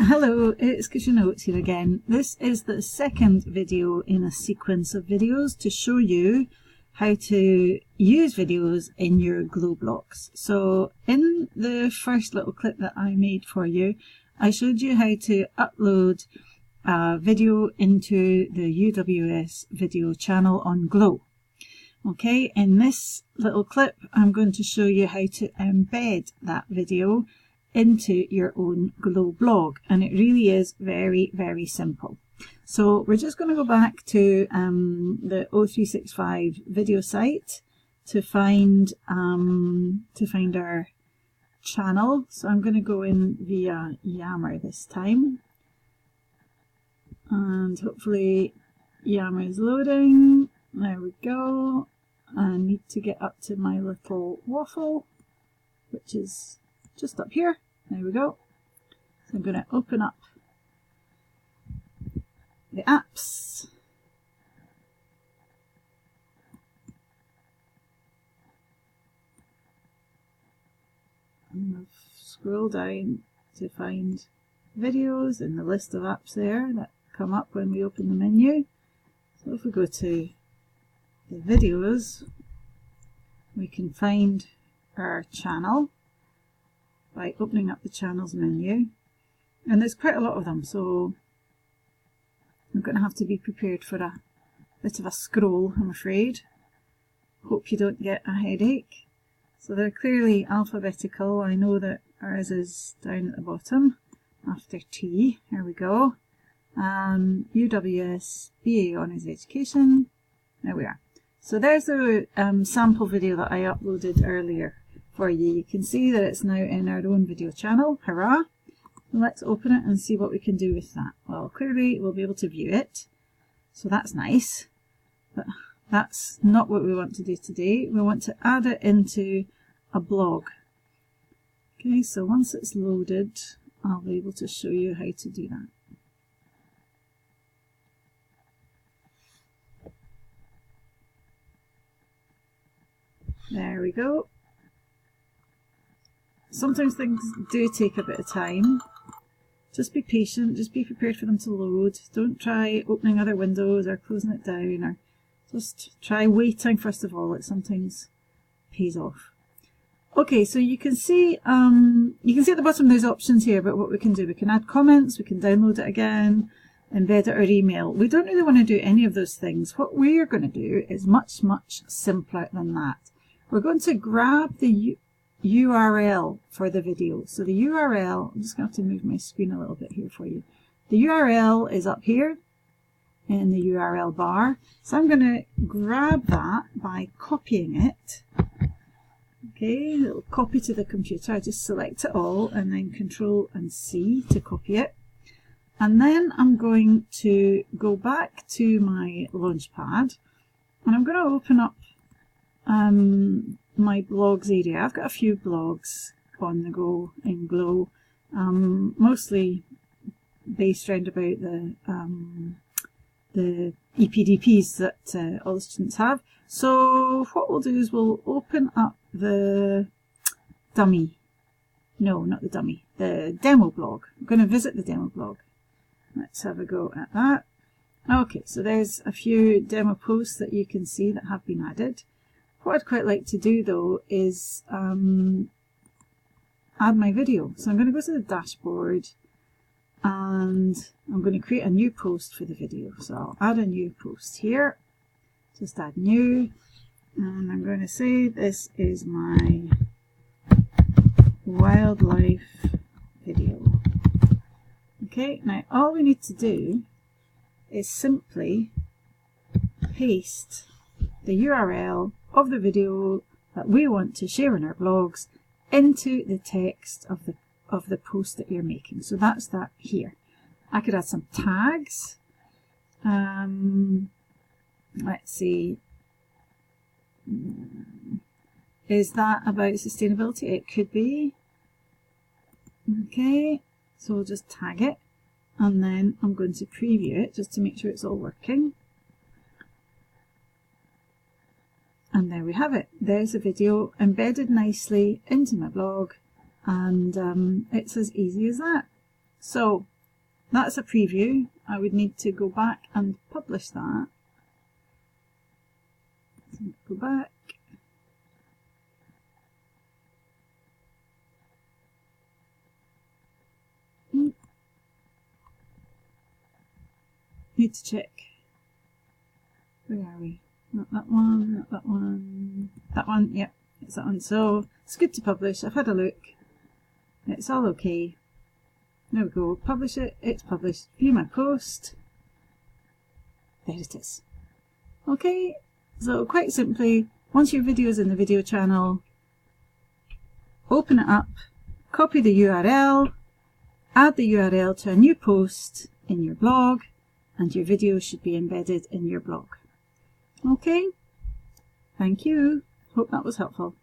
Hello, it's Kitchen Notes here again. This is the second video in a sequence of videos to show you how to use videos in your Glowblogs. So in the first little clip that I made for you, I showed you how to upload a video into the UWS video channel on Glow. Okay, in this little clip I'm going to show you how to embed that video into your own Glowblog, and it really is very, very simple. So we're just going to go back to the O365 video site to find our channel. So I'm going to go in via Yammer this time, and hopefully Yammer is loading. There we go. I need to get up to my little waffle, which is just up here. There we go. So I'm going to open up the apps. And I've scrolled down to find videos in the list of apps there that come up when we open the menu. So if we go to the videos, we can find our channel by opening up the channels menu, and there's quite a lot of them, so I'm going to have to be prepared for a bit of a scroll, I'm afraid. Hope you don't get a headache. So they're clearly alphabetical. I know that ours is down at the bottom after T. Here we go. UWS BA Honours Education. There we are. So there's the sample video that I uploaded earlier for you. You can see that it's now in our own video channel. Hurrah! Let's open it and see what we can do with that. Well, clearly we'll be able to view it, so that's nice, but that's not what we want to do today. We want to add it into a blog. Okay, so once it's loaded, I'll be able to show you how to do that. There we go. Sometimes things do take a bit of time. Just be patient, just be prepared for them to load. Don't try opening other windows or closing it down, or just try waiting first of all. It sometimes pays off. Okay, so you can see at the bottom there's options here about what we can do. We can add comments, we can download it again, embed it or email. We don't really want to do any of those things. What we're going to do is much, much simpler than that. We're going to grab the URL for the video. So the URL, I'm just going to have to move my screen a little bit here for you. The URL is up here in the URL bar. So I'm going to grab that by copying it. Okay, it'll copy to the computer. I just select it all and then Control and C to copy it. And then I'm going to go back to my Launchpad and I'm going to open up my blogs area. I've got a few blogs on the go in Glow, mostly based around about the EPDPs that all the students have. So what we'll do is we'll open up the dummy. No, not the dummy. The demo blog. I'm going to visit the demo blog. Let's have a go at that. Okay, so there's a few demo posts that you can see that have been added. What I'd quite like to do though is add my video. So I'm going to go to the dashboard and I'm going to create a new post for the video. So I'll add a new post here. Just add new, and I'm going to say this is my wildlife video. Okay, now all we need to do is simply paste the URL of the video that we want to share in our blogs into the text of the post that you're making. So that's that here. I could add some tags. Let's see. Is that about sustainability? It could be. Okay, so we'll just tag it and then I'm going to preview it just to make sure it's all working. And there we have it. There's a video embedded nicely into my blog, and it's as easy as that. So that's a preview. I would need to go back and publish that. So go back. Need to check. Where are we? Not that one, not that one. That one, yep, it's that one. So it's good to publish. I've had a look. It's all okay. There we go. Publish it. It's published. View my post. There it is. Okay, so quite simply, once your video is in the video channel, open it up, copy the URL, add the URL to a new post in your blog, and your video should be embedded in your blog. Okay, thank you. Hope that was helpful.